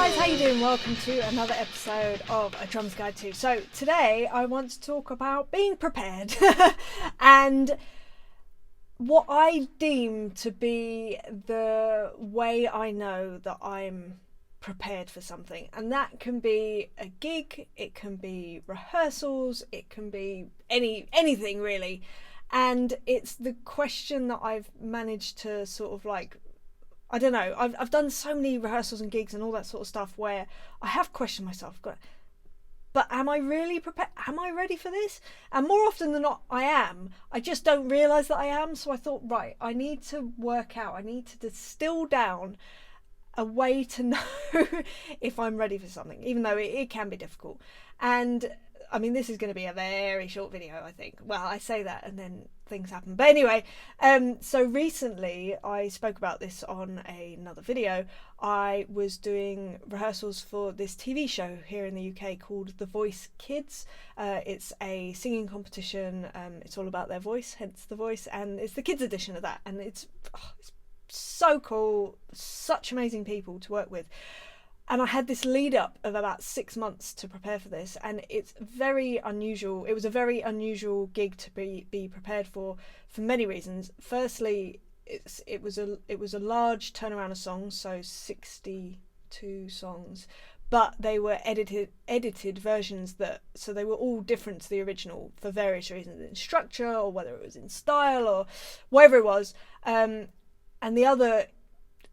guys, how you doing? Welcome to another episode of A Drummer's Guide to. So today I want to talk about being prepared and what I deem to be the way I know that I'm prepared for something. And that can be a gig, it can be rehearsals, it can be anything really. And it's the question that I've managed to sort of like, I don't know, I've done so many rehearsals and gigs and all that sort of stuff where I have questioned myself, but am I really prepared? Am I ready for this? And more often than not, I am. I just don't realise that I am. So I thought, right, I need to work out, I need to distill down a way to know if I'm ready for something, even though it can be difficult. And I mean, this is going to be a very short video, I think. Well, I say that and then things happen. But anyway, so recently I spoke about this on another video. I was doing rehearsals for this TV show here in the UK called The Voice Kids. It's a singing competition. It's all about their voice, hence The Voice. And it's the kids edition of that. And it's so cool. Such amazing people to work with. And I had this lead up of about 6 months to prepare for this, and it's very unusual. It was a very unusual gig to be prepared for many reasons. Firstly, it was a large turnaround of songs, so 62 songs, but they were edited versions so they were all different to the original for various reasons, in structure or whether it was in style or whatever it was. And the other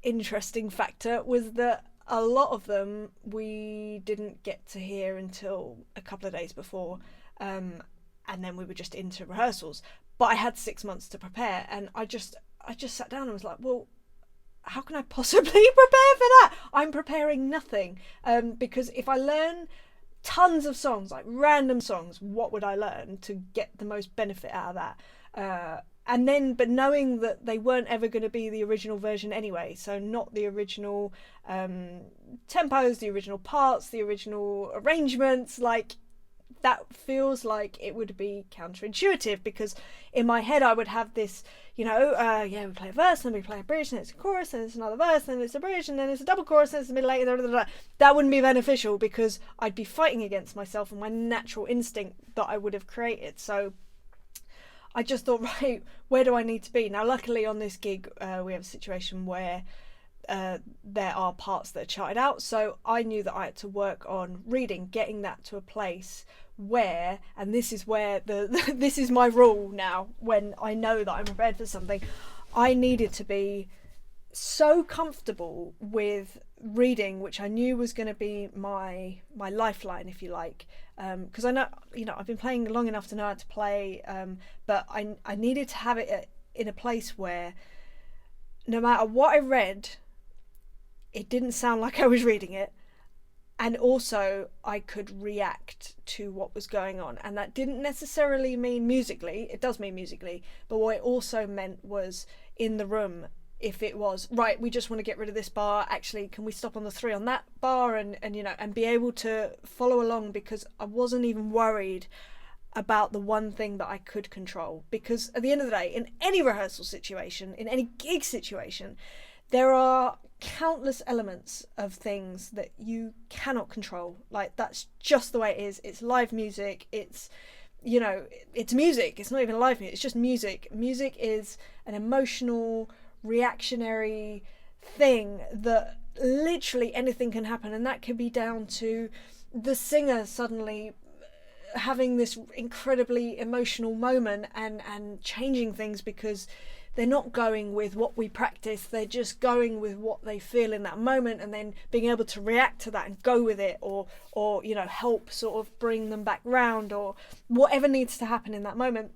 interesting factor was that a lot of them we didn't get to hear until a couple of days before, and then we were just into rehearsals. But I had 6 months to prepare, and I just sat down and was like, well, how can I possibly prepare for that? I'm preparing nothing, because if I learn tons of songs, like random songs, what would I learn to get the most benefit out of that? But knowing that they weren't ever going to be the original version anyway, so not the original tempos, the original parts, the original arrangements, like that feels like it would be counterintuitive, because in my head I would have this, we play a verse, then we play a bridge, then it's a chorus, then it's another verse, then it's a bridge, and then it's a double chorus, then it's a middle eight, that wouldn't be beneficial because I'd be fighting against myself and my natural instinct that I would have created. So I just thought, right, where do I need to be? Now, luckily on this gig, we have a situation where there are parts that are charted out. So I knew that I had to work on reading, getting that to a place where, and this is where this is my rule now, when I know that I'm prepared for something, I needed to be so comfortable with reading, which I knew was going to be my lifeline, if you like, because I know, I've been playing long enough to know how to play, but I needed to have it in a place where no matter what I read, it didn't sound like I was reading it, and also I could react to what was going on. And that didn't necessarily mean musically, it does mean musically, but what it also meant was in the room. If it was, right, we just want to get rid of this bar, actually, can we stop on the 3 on that bar, and be able to follow along, because I wasn't even worried about the one thing that I could control. Because at the end of the day, in any rehearsal situation, in any gig situation, there are countless elements of things that you cannot control. Like, that's just the way it is. It's live music, it's music, it's not even live music, it's just music. Music is an emotional, reactionary thing that literally anything can happen, and that can be down to the singer suddenly having this incredibly emotional moment and changing things because they're not going with what we practice, they're just going with what they feel in that moment, and then being able to react to that and go with it, or help sort of bring them back round, or whatever needs to happen in that moment.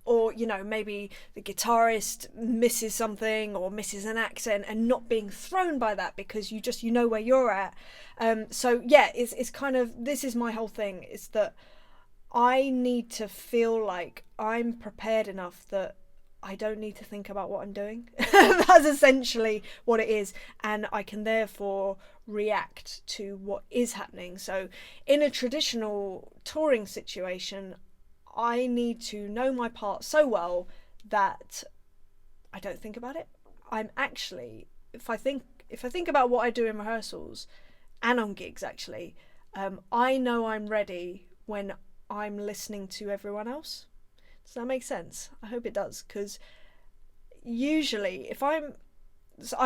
Or, maybe the guitarist misses something or misses an accent, and not being thrown by that because you know where you're at. So yeah, it's kind of, this is my whole thing, is that I need to feel like I'm prepared enough that I don't need to think about what I'm doing. That's essentially what it is. And I can therefore react to what is happening. So in a traditional touring situation, I need to know my part so well that I don't think about it. I'm actually, if I think about what I do in rehearsals, and on gigs actually, I know I'm ready when I'm listening to everyone else. Does that make sense? I hope it does, because usually I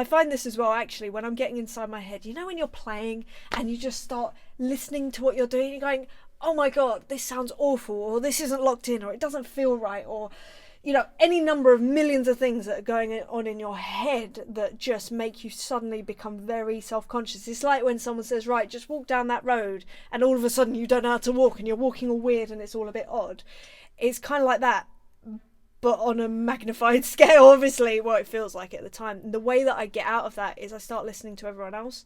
find this as well actually when I'm getting inside my head. You know when you're playing and you just start listening to what you're doing, you're going, oh my god, this sounds awful, or this isn't locked in, or it doesn't feel right, or any number of millions of things that are going on in your head that just make you suddenly become very self-conscious. It's like when someone says, right, just walk down that road, and all of a sudden you don't know how to walk and you're walking all weird and it's all a bit odd. It's kind of like that, but on a magnified scale, obviously. Well, it feels like it at the time. And the way that I get out of that is I start listening to everyone else.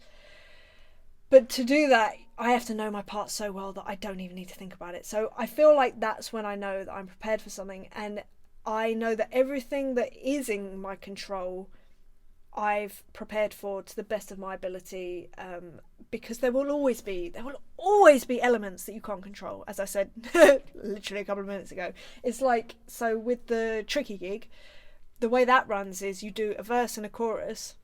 But to do that, I have to know my part so well that I don't even need to think about it. So I feel like that's when I know that I'm prepared for something, and I know that everything that is in my control, I've prepared for to the best of my ability, because there will always be elements that you can't control, as I said literally a couple of minutes ago. It's like, so with the Tricky gig, the way that runs is you do a verse and a chorus,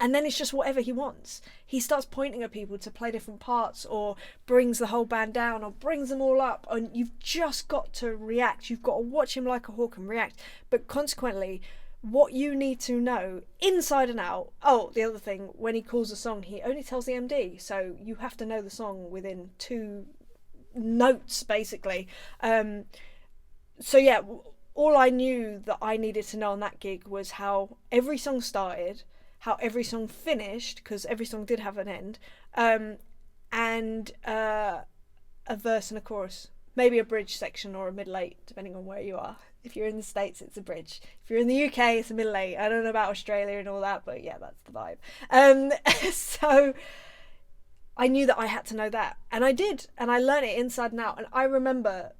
and then it's just whatever he wants. He starts pointing at people to play different parts, or brings the whole band down, or brings them all up, and you've just got to react. You've got to watch him like a hawk and react. But consequently, what you need to know inside and out. Oh, the other thing, when he calls a song, he only tells the MD, so you have to know the song within 2 notes basically. So yeah, all I knew that I needed to know on that gig was how every song started, how every song finished, because every song did have an end, and a verse and a chorus, maybe a bridge section or a middle 8 depending on where you are. If you're in the States, it's a bridge. If you're in the UK, it's a middle 8. I don't know about Australia and all that, but yeah, that's the vibe. So I knew that I had to know that, and I did, and I learned it inside and out. And I remember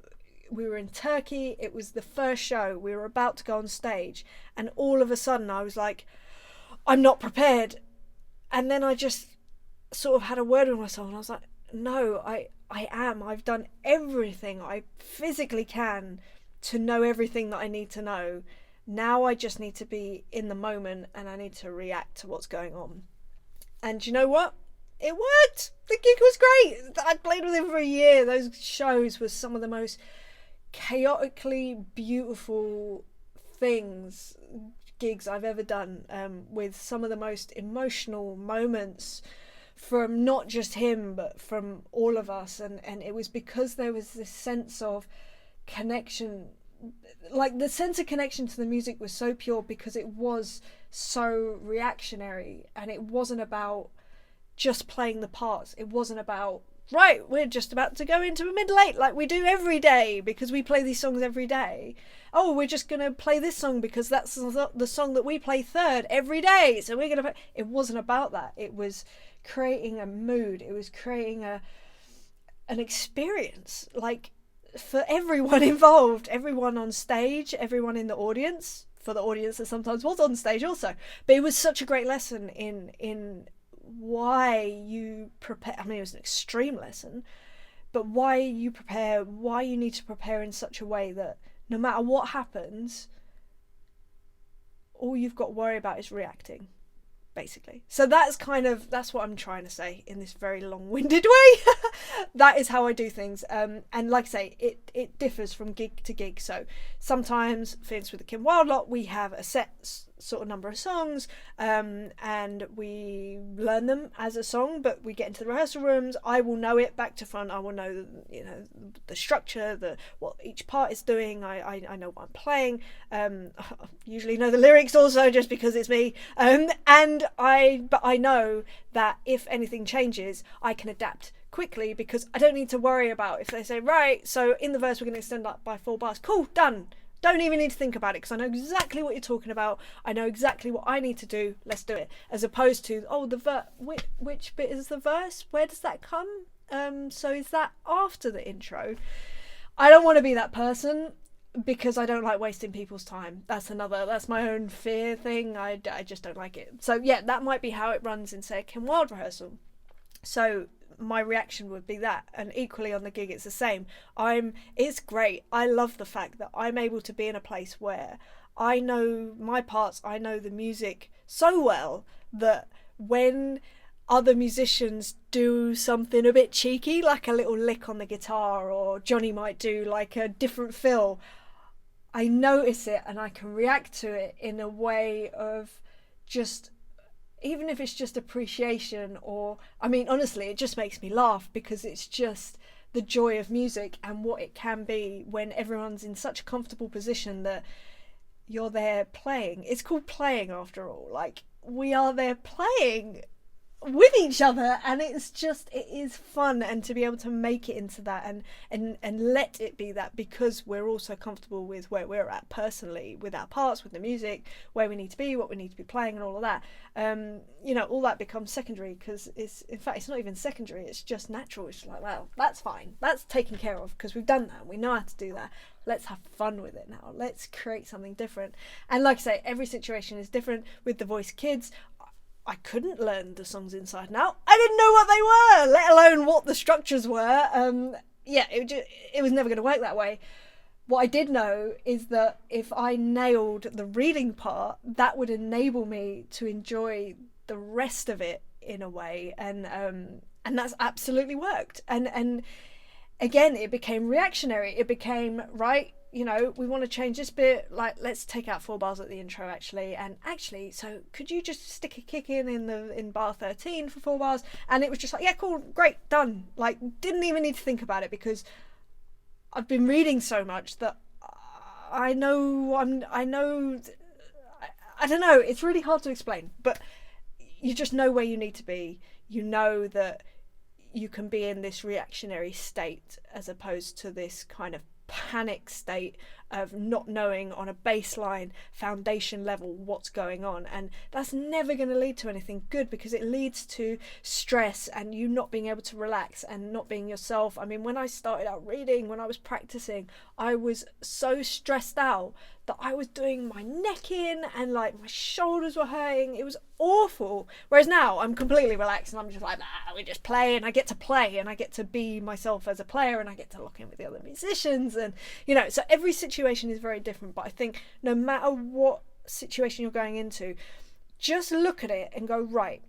we were in Turkey, it was the first show, we were about to go on stage, and all of a sudden I was like, I'm not prepared. And then I just sort of had a word with myself, and I was like, no, I am. I've done everything I physically can to know everything that I need to know. Now I just need to be in the moment, and I need to react to what's going on. And you know what? It worked. The gig was great. I played with him for a year. Those shows were some of the most chaotically beautiful gigs I've ever done, with some of the most emotional moments from not just him but from all of us, and it was because there was this sense of connection. Like, the sense of connection to the music was so pure because it was so reactionary, and it wasn't about just playing the parts. It wasn't about, right, we're just about to go into a middle 8 like we do every day because we play these songs every day. Oh, we're just going to play this song because that's the song that we play third every day, so we're going to play. It wasn't about that. It was creating a mood. It was creating an experience, like, for everyone involved, everyone on stage, everyone in the audience, for the audience that sometimes was on stage also. But it was such a great lesson in why you prepare. I mean, it was an extreme lesson, but why you prepare, why you need to prepare in such a way that no matter what happens, all you've got to worry about is reacting, basically. So that's what I'm trying to say in this very long-winded way. That is how I do things, and like I say, it differs from gig to gig. So sometimes, for instance, with the Kim Wilde lot, we have a set sort of number of songs, and we learn them as a song, but we get into the rehearsal rooms, I will know it back to front. I will know, the structure, what each part is doing. I know what I'm playing. Usually know the lyrics also, just because it's me, but I know that if anything changes, I can adapt quickly, because I don't need to worry about if they say, right, so in the verse we're going to extend up by 4 bars, cool, done. Don't even need to think about it, because I know exactly what you're talking about. I know exactly what I need to do. Let's do it. As opposed to, oh, which bit is the verse? Where does that come? So is that after the intro? I don't want to be that person, because I don't like wasting people's time. That's my own fear thing. I just don't like it. So yeah, that might be how it runs in, say, a Kim Wilde rehearsal. So my reaction would be that, and equally on the gig it's the same. It's great. I love the fact that I'm able to be in a place where I know my parts, I know the music so well that when other musicians do something a bit cheeky, like a little lick on the guitar, or Johnny might do like a different fill, I notice it and I can react to it in a way of just, even if it's just appreciation, or, I mean, honestly, it just makes me laugh, because it's just the joy of music and what it can be when everyone's in such a comfortable position that you're there playing. It's called playing after all. Like, we are there playing with each other, and it is fun, and to be able to make it into that and let it be that, because we're also comfortable with where we're at personally, with our parts, with the music, where we need to be, what we need to be playing, and all of that. All that becomes secondary, because it's not even secondary, it's just natural. It's like, well, that's fine, that's taken care of, because we've done that, we know how to do that. Let's have fun with it now. Let's create something different. And like I say, every situation is different. With the Voice Kids, I couldn't learn the songs inside and out. I didn't know what they were, let alone what the structures were. It was never going to work that way. What I did know is that if I nailed the reading part, that would enable me to enjoy the rest of it in a way, and that's absolutely worked. And again, it became reactionary. It became, right, we want to change this bit, like, let's take out 4 bars at the intro actually, so could you just stick a kick in bar 13 for 4 bars? And it was just like, yeah, cool, great, done. Like, didn't even need to think about it, because I've been reading so much that I don't know, it's really hard to explain, but you just know where you need to be. You know that you can be in this reactionary state as opposed to this kind of panic state of not knowing on a baseline foundation level what's going on, and that's never going to lead to anything good, because it leads to stress and you not being able to relax and not being yourself. I mean, when I started out reading, when I was practicing, I was so stressed out that I was doing my neck in, and like my shoulders were hurting. It was awful. Whereas now I'm completely relaxed and I'm just like, we just play, and I get to play and I get to be myself as a player, and I get to lock in with the other musicians, and so every situation is very different. But I think no matter what situation you're going into, just look at it and go, right,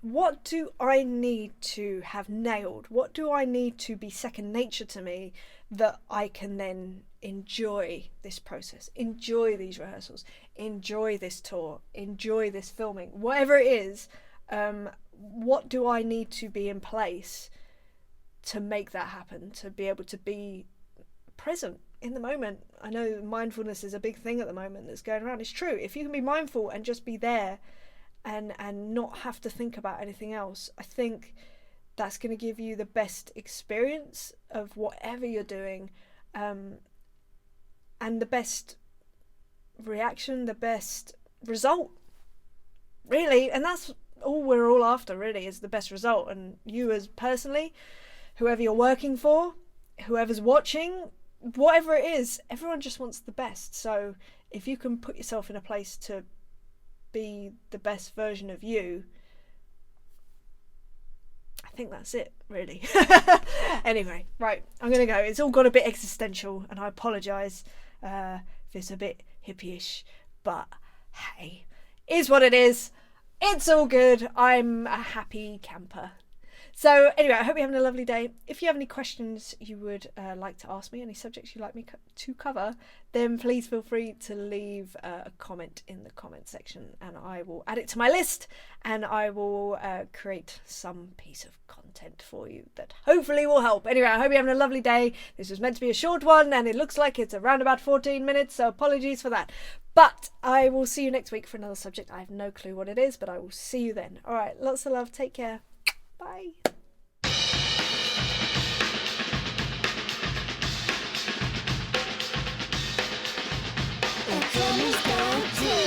what do I need to have nailed? What do I need to be second nature to me, that I can then enjoy this process, enjoy these rehearsals, enjoy this tour, enjoy this filming, whatever it is. What do I need to be in place to make that happen, to be able to be present in the moment? I know mindfulness is a big thing at the moment that's going around. It's true. If you can be mindful and just be there and not have to think about anything else, I think that's going to give you the best experience of whatever you're doing, and the best reaction, the best result, really. And that's all we're all after, really, is the best result. And you as personally, whoever you're working for, whoever's watching, whatever it is, everyone just wants the best. So if you can put yourself in a place to be the best version of you, I think that's it, really. Anyway, right, I'm gonna go. It's all got a bit existential, and I apologise if it's a bit hippie-ish, but hey, is what it is. It's all good. I'm a happy camper. So anyway, I hope you're having a lovely day. If you have any questions you would like to ask me, any subjects you'd like me to cover, then please feel free to leave a comment in the comment section, and I will add it to my list, and I will create some piece of content for you that hopefully will help. Anyway, I hope you're having a lovely day. This was meant to be a short one, and it looks like it's around about 14 minutes, so apologies for that. But I will see you next week for another subject. I have no clue what it is, but I will see you then. All right, lots of love. Take care. Bye. It's almost time to